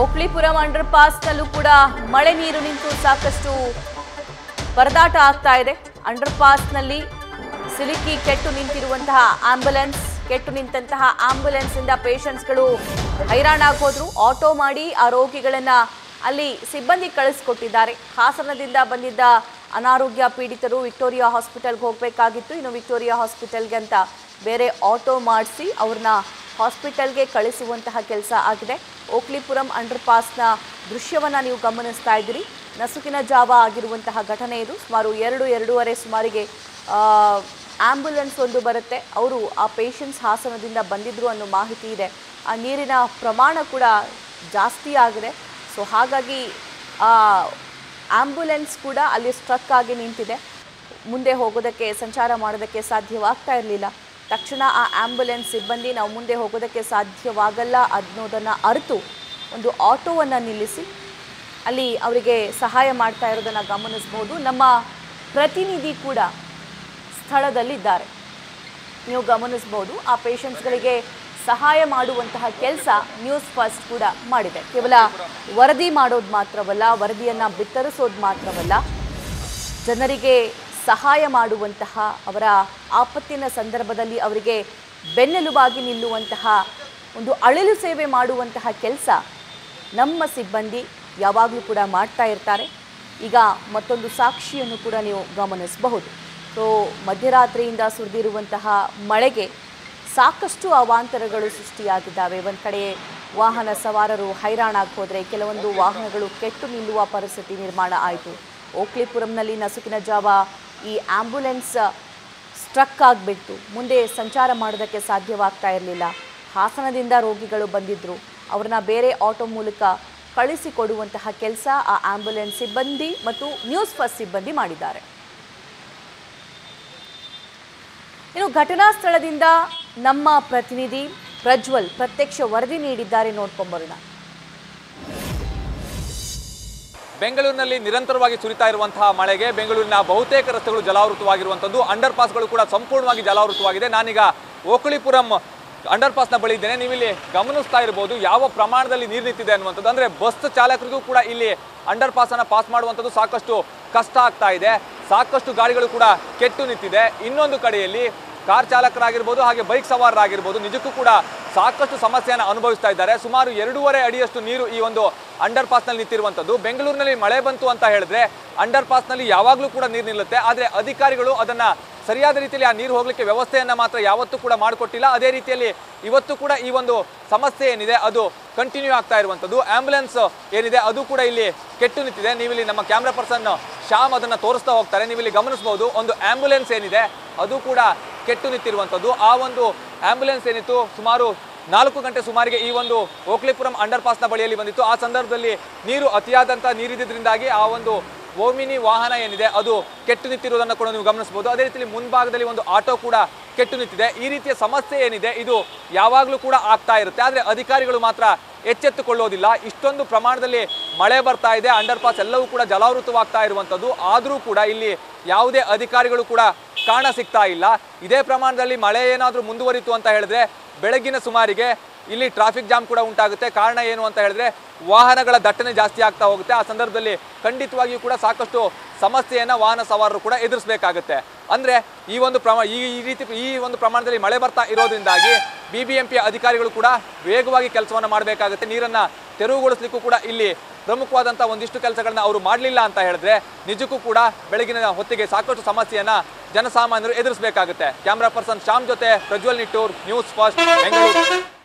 ಓಕ್ಲಿಪುರಂ under ಪಾಸ್ನಲ್ಲೂ ಕೂಡ ಮಳೆ ನೀರು ನಿಂತು ಸಾಕಷ್ಟು ಪರದಾಟ ಆಗ್ತಾ ಇದೆ. ಅಂಡರ್ ಪಾಸ್ನಲ್ಲಿ ಸಿಲುಕಿ ಕೆಟ್ಟು ನಿಂತಿರುವಂತಹ ಆಂಬ್ಯುಲೆನ್ಸ್, ಕೆಟ್ಟು ನಿಂತಹ ಆಂಬ್ಯುಲೆನ್ಸ್ ಇಂದ ಪೇಷಂಟ್ಸ್ಗಳು ಹೈರಾಣಾಗಿ ಹೋದ್ರು. ಆಟೋ ಮಾಡಿ ಆ ರೋಗಿಗಳನ್ನ ಅಲ್ಲಿ ಸಿಬ್ಬಂದಿ ಕಳಿಸ್ಕೊಟ್ಟಿದ್ದಾರೆ. ಹಾಸನದಿಂದ ಬಂದಿದ್ದ ಅನಾರೋಗ್ಯ ಪೀಡಿತರು ವಿಕ್ಟೋರಿಯಾ ಹಾಸ್ಪಿಟಲ್ಗೆ ಹೋಗಬೇಕಾಗಿತ್ತು. ಇನ್ನು ವಿಕ್ಟೋರಿಯಾ ಹಾಸ್ಪಿಟಲ್ಗೆ ಅಂತ ಬೇರೆ ಆಟೋ ಮಾಡಿಸಿ ಅವ್ರನ್ನ ಹಾಸ್ಪಿಟಲ್ಗೆ ಕಳಿಸುವಂತಹ ಕೆಲಸ ಆಗಿದೆ. ಓಕ್ಲಿಪುರಂ ಅಂಡರ್ ಪಾಸ್ನ ದೃಶ್ಯವನ್ನು ನೀವು ಗಮನಿಸ್ತಾ ಇದ್ದೀರಿ. ನಸುಕಿನ ಜಾವ ಆಗಿರುವಂತಹ ಘಟನೆ ಇದು. ಸುಮಾರು 2-2:30 ಸುಮಾರಿಗೆ ಆಂಬ್ಯುಲೆನ್ಸ್ ಒಂದು ಬರುತ್ತೆ. ಅವರು ಆ ಪೇಷಂಟ್ಸ್ ಹಾಸನದಿಂದ ಬಂದಿದ್ರು ಅನ್ನೋ ಮಾಹಿತಿ ಇದೆ. ಆ ನೀರಿನ ಪ್ರಮಾಣ ಕೂಡ ಜಾಸ್ತಿ ಆಗಿದೆ. ಸೊ ಹಾಗಾಗಿ ಆ ಆಂಬ್ಯುಲೆನ್ಸ್ ಕೂಡ ಅಲ್ಲಿ ಸ್ಟ್ರಕ್ ಆಗಿ ನಿಂತಿದೆ. ಮುಂದೆ ಹೋಗೋದಕ್ಕೆ, ಸಂಚಾರ ಮಾಡೋದಕ್ಕೆ ಸಾಧ್ಯವಾಗ್ತಾ ಇರಲಿಲ್ಲ. ತಕ್ಷಣ ಆ ಆಂಬ್ಯುಲೆನ್ಸ್ ಸಿಬ್ಬಂದಿ ನಾವು ಮುಂದೆ ಹೋಗೋದಕ್ಕೆ ಸಾಧ್ಯವಾಗಲ್ಲ ಅನ್ನೋದನ್ನು ಅರಿತು ಒಂದು ಆಟೋವನ್ನು ನಿಲ್ಲಿಸಿ ಅಲ್ಲಿ ಅವರಿಗೆ ಸಹಾಯ ಮಾಡ್ತಾ ಇರೋದನ್ನು ಗಮನಿಸಬಹುದು. ನಮ್ಮ ಪ್ರತಿನಿಧಿ ಕೂಡ ಸ್ಥಳದಲ್ಲಿದ್ದಾರೆ. ನೀವು ಗಮನಿಸಬಹುದು ಆ ಪೇಷಂಟ್ಸ್ಗಳಿಗೆ ಸಹಾಯ ಮಾಡುವಂತಹ ಕೆಲಸ ನ್ಯೂಸ್ ಫಸ್ಟ್ ಕೂಡ ಮಾಡಿದೆ. ಕೇವಲ ವರದಿ ಮಾಡೋದು ಮಾತ್ರವಲ್ಲ, ವರದಿಯನ್ನು ಬಿತ್ತರಿಸೋದು ಮಾತ್ರವಲ್ಲ, ಜನರಿಗೆ ಸಹಾಯ ಮಾಡುವಂತಹ, ಅವರ ಆಪತ್ತಿನ ಸಂದರ್ಭದಲ್ಲಿ ಅವರಿಗೆ ಬೆನ್ನೆಲುಬಾಗಿ ನಿಲ್ಲುವಂತಹ, ಒಂದು ಅಳಿಲು ಸೇವೆ ಮಾಡುವಂತಹ ಕೆಲಸ ನಮ್ಮ ಸಿಬ್ಬಂದಿ ಯಾವಾಗಲೂ ಕೂಡ ಮಾಡ್ತಾ ಇರ್ತಾರೆ. ಈಗ ಮತ್ತೊಂದು ಸಾಕ್ಷಿಯನ್ನು ಕೂಡ ನೀವು ಗಮನಿಸಬಹುದು. ಸೊ ಮಧ್ಯರಾತ್ರಿಯಿಂದ ಸುರಿದಿರುವಂತಹ ಮಳೆಗೆ ಸಾಕಷ್ಟು ಅವಾಂತರಗಳು ಸೃಷ್ಟಿಯಾಗಿದ್ದಾವೆ. ಒಂದು ಕಡೆ ವಾಹನ ಸವಾರರು ಹೈರಾಣಾಗಿ ಹೋದರೆ, ಕೆಲವೊಂದು ವಾಹನಗಳು ಕೆಟ್ಟು ನಿಲ್ಲುವ ಪರಿಸ್ಥಿತಿ ನಿರ್ಮಾಣ ಆಯಿತು. ಓಕ್ಲಿಪುರಂನಲ್ಲಿ ನಸುಕಿನ ಜಾವ ಈ ಆಂಬ್ಯುಲೆನ್ಸ್ ಸ್ಟ್ರಕ್ ಆಗಿಬಿಟ್ಟು ಮುಂದೆ ಸಂಚಾರ ಮಾಡೋದಕ್ಕೆ ಸಾಧ್ಯವಾಗ್ತಾ ಇರಲಿಲ್ಲ. ಹಾಸನದಿಂದ ರೋಗಿಗಳು ಬಂದಿದ್ದರು. ಅವ್ರನ್ನ ಬೇರೆ ಆಟೋ ಮೂಲಕ ಕಳಿಸಿಕೊಡುವಂತಹ ಕೆಲಸ ಆ ಆಂಬ್ಯುಲೆನ್ಸ್ ಸಿಬ್ಬಂದಿ ಮತ್ತು ನ್ಯೂಸ್ ಫಸ್ಟ್ ಸಿಬ್ಬಂದಿ ಮಾಡಿದ್ದಾರೆ. ಇನ್ನು ಘಟನಾ ಸ್ಥಳದಿಂದ ನಮ್ಮ ಪ್ರತಿನಿಧಿ ಪ್ರಜ್ವಲ್ ಪ್ರತ್ಯಕ್ಷ ವರದಿ ನೀಡಿದ್ದಾರೆ. ನೋಡ್ಕೊಂಬರೋಣ. ಬೆಂಗಳೂರಿನಲ್ಲಿ ನಿರಂತರವಾಗಿ ಸುರಿತಾ ಇರುವಂತಹ ಮಳೆಗೆ ಬೆಂಗಳೂರಿನ ಬಹುತೇಕ ರಸ್ತೆಗಳು ಜಲಾವೃತವಾಗಿರುವಂಥದ್ದು. ಅಂಡರ್ ಪಾಸ್ಗಳು ಕೂಡ ಸಂಪೂರ್ಣವಾಗಿ ಜಲಾವೃತವಾಗಿದೆ. ನಾನೀಗ ಓಕ್ಲಿಪುರಂ ಅಂಡರ್ ಪಾಸ್ನ ಬಳಿ ಇದ್ದೇನೆ. ನೀವಿಲ್ಲಿ ಗಮನಿಸ್ತಾ ಇರಬಹುದು ಯಾವ ಪ್ರಮಾಣದಲ್ಲಿ ನೀರು ನಿಂತಿದೆ ಅನ್ನುವಂಥದ್ದು. ಅಂದರೆ ಬಸ್ ಚಾಲಕರಿಗೂ ಕೂಡ ಇಲ್ಲಿ ಅಂಡರ್ ಪಾಸನ್ನು ಪಾಸ್ ಮಾಡುವಂಥದ್ದು ಸಾಕಷ್ಟು ಕಷ್ಟ ಆಗ್ತಾ ಇದೆ. ಸಾಕಷ್ಟು ಗಾಡಿಗಳು ಕೂಡ ಕೆಟ್ಟು ನಿಂತಿದೆ. ಇನ್ನೊಂದು ಕಡೆಯಲ್ಲಿ ಕಾರ್ ಚಾಲಕರಾಗಿರ್ಬೋದು, ಹಾಗೆ ಬೈಕ್ ಸವಾರರಾಗಿರ್ಬೋದು, ನಿಜಕ್ಕೂ ಕೂಡ ಸಾಕಷ್ಟು ಸಮಸ್ಯೆಯನ್ನು ಅನುಭವಿಸ್ತಾ ಇದ್ದಾರೆ. ಸುಮಾರು 2.5 ಅಡಿಯಷ್ಟು ನೀರು ಈ ಒಂದು ಅಂಡರ್ ಪಾಸ್ನಲ್ಲಿ ನಿಂತಿರುವಂಥದ್ದು. ಬೆಂಗಳೂರಿನಲ್ಲಿ ಮಳೆ ಬಂತು ಅಂತ ಹೇಳಿದ್ರೆ ಅಂಡರ್ ಪಾಸ್ನಲ್ಲಿ ಯಾವಾಗಲೂ ಕೂಡ ನೀರು ನಿಲ್ಲುತ್ತೆ. ಆದರೆ ಅಧಿಕಾರಿಗಳು ಅದನ್ನು ಸರಿಯಾದ ರೀತಿಯಲ್ಲಿ ಆ ನೀರು ಹೋಗಲಿಕ್ಕೆ ವ್ಯವಸ್ಥೆಯನ್ನು ಮಾತ್ರ ಯಾವತ್ತೂ ಕೂಡ ಮಾಡಿಕೊಟ್ಟಿಲ್ಲ. ಅದೇ ರೀತಿಯಲ್ಲಿ ಇವತ್ತು ಕೂಡ ಈ ಒಂದು ಸಮಸ್ಯೆ ಏನಿದೆ ಅದು ಕಂಟಿನ್ಯೂ ಆಗ್ತಾ ಇರುವಂಥದ್ದು. ಆಂಬ್ಯುಲೆನ್ಸ್ ಏನಿದೆ ಅದು ಕೂಡ ಇಲ್ಲಿ ಕೆಟ್ಟು ನಿಂತಿದೆ. ನೀವಿಲ್ಲಿ ನಮ್ಮ ಕ್ಯಾಮ್ರಾ ಪರ್ಸನ್ ಶ್ಯಾಮ್ ಅದನ್ನು ತೋರಿಸ್ತಾ ಹೋಗ್ತಾರೆ. ನೀವಿಲ್ಲಿ ಗಮನಿಸಬಹುದು ಒಂದು ಆಂಬ್ಯುಲೆನ್ಸ್ ಏನಿದೆ ಅದು ಕೂಡ ಕೆಟ್ಟು ನಿಂತಿರುವಂಥದ್ದು. ಆ ಒಂದು ಆಂಬ್ಯುಲೆನ್ಸ್ ಏನಿತ್ತು ಸುಮಾರು 4 ಗಂಟೆ ಸುಮಾರಿಗೆ ಈ ಒಂದು ಓಕ್ಲಿಪುರಂ ಅಂಡರ್ ಪಾಸ್ನ ಬಳಿಯಲ್ಲಿ ಬಂದಿತ್ತು. ಆ ಸಂದರ್ಭದಲ್ಲಿ ನೀರು ಅತಿಯಾದಂಥ ನೀರಿದ್ದರಿಂದಾಗಿ ಆ ಒಂದು ಓಮಿನಿ ವಾಹನ ಏನಿದೆ ಅದು ಕೆಟ್ಟು ನಿಂತಿರುವುದನ್ನು ಕೂಡ ನೀವು ಗಮನಿಸಬಹುದು. ಅದೇ ರೀತಿಯಲ್ಲಿ ಮುಂಭಾಗದಲ್ಲಿ ಒಂದು ಆಟೋ ಕೂಡ ಕೆಟ್ಟು ನಿಂತಿದೆ. ಈ ರೀತಿಯ ಸಮಸ್ಯೆ ಏನಿದೆ ಇದು ಯಾವಾಗಲೂ ಕೂಡ ಆಗ್ತಾ ಇರುತ್ತೆ. ಆದರೆ ಅಧಿಕಾರಿಗಳು ಮಾತ್ರ ಎಚ್ಚೆತ್ತುಕೊಳ್ಳೋದಿಲ್ಲ. ಇಷ್ಟೊಂದು ಪ್ರಮಾಣದಲ್ಲಿ ಮಳೆ ಬರ್ತಾ ಇದೆ, ಅಂಡರ್ ಪಾಸ್ ಎಲ್ಲವೂ ಕೂಡ ಜಲಾವೃತವಾಗ್ತಾ ಇರುವಂಥದ್ದು. ಆದರೂ ಕೂಡ ಇಲ್ಲಿ ಯಾವುದೇ ಅಧಿಕಾರಿಗಳು ಕೂಡ ಕಾಣ ಸಿಗ್ತಾ ಇಲ್ಲ. ಇದೇ ಪ್ರಮಾಣದಲ್ಲಿ ಮಳೆ ಏನಾದರೂ ಮುಂದುವರಿತು ಅಂತ ಹೇಳಿದ್ರೆ ಬೆಳಗಿನ ಸುಮಾರಿಗೆ ಇಲ್ಲಿ ಟ್ರಾಫಿಕ್ ಜಾಮ್ ಕೂಡ ಉಂಟಾಗುತ್ತೆ. ಕಾರಣ ಏನು ಅಂತ ಹೇಳಿದ್ರೆ ವಾಹನಗಳ ದಟ್ಟಣೆ ಜಾಸ್ತಿ ಆಗ್ತಾ ಹೋಗುತ್ತೆ. ಆ ಸಂದರ್ಭದಲ್ಲಿ ಖಂಡಿತವಾಗಿಯೂ ಕೂಡ ಸಾಕಷ್ಟು ಸಮಸ್ಯೆಯನ್ನು ವಾಹನ ಸವಾರರು ಕೂಡ ಎದುರಿಸಬೇಕಾಗುತ್ತೆ. ಅಂದರೆ ಈ ಒಂದು ಪ್ರಮಾಣದಲ್ಲಿ ಮಳೆ ಬರ್ತಾ ಇರೋದ್ರಿಂದಾಗಿ BBMP ಅಧಿಕಾರಿಗಳು ಕೂಡ ವೇಗವಾಗಿ ಕೆಲಸವನ್ನು ಮಾಡಬೇಕಾಗುತ್ತೆ. ನೀರನ್ನು ತೆರವುಗೊಳಿಸಲಿಕ್ಕೂ ಕೂಡ ಇಲ್ಲಿ ಪ್ರಮುಖವಾದಂಥ ಒಂದಿಷ್ಟು ಕೆಲಸಗಳನ್ನ ಅವರು ಮಾಡಲಿಲ್ಲ ಅಂತ ಹೇಳಿದ್ರೆ ನಿಜಕ್ಕೂ ಕೂಡ ಬೆಳಗಿನ ಹೊತ್ತಿಗೆ ಸಾಕಷ್ಟು ಸಮಸ್ಯೆಯನ್ನು ಜನಸಾಮಾನ್ಯರು ಎದುರಿಸಬೇಕಾಗುತ್ತೆ. ಕ್ಯಾಮ್ರಾ ಪರ್ಸನ್ ಶ್ಯಾಮ್ ಜೊತೆ ಪ್ರಜ್ವಲ್ ನಿಟ್ಟೂರ್, ನ್ಯೂಸ್ ಫಸ್ಟ್, ಬೆಂಗಳೂರು.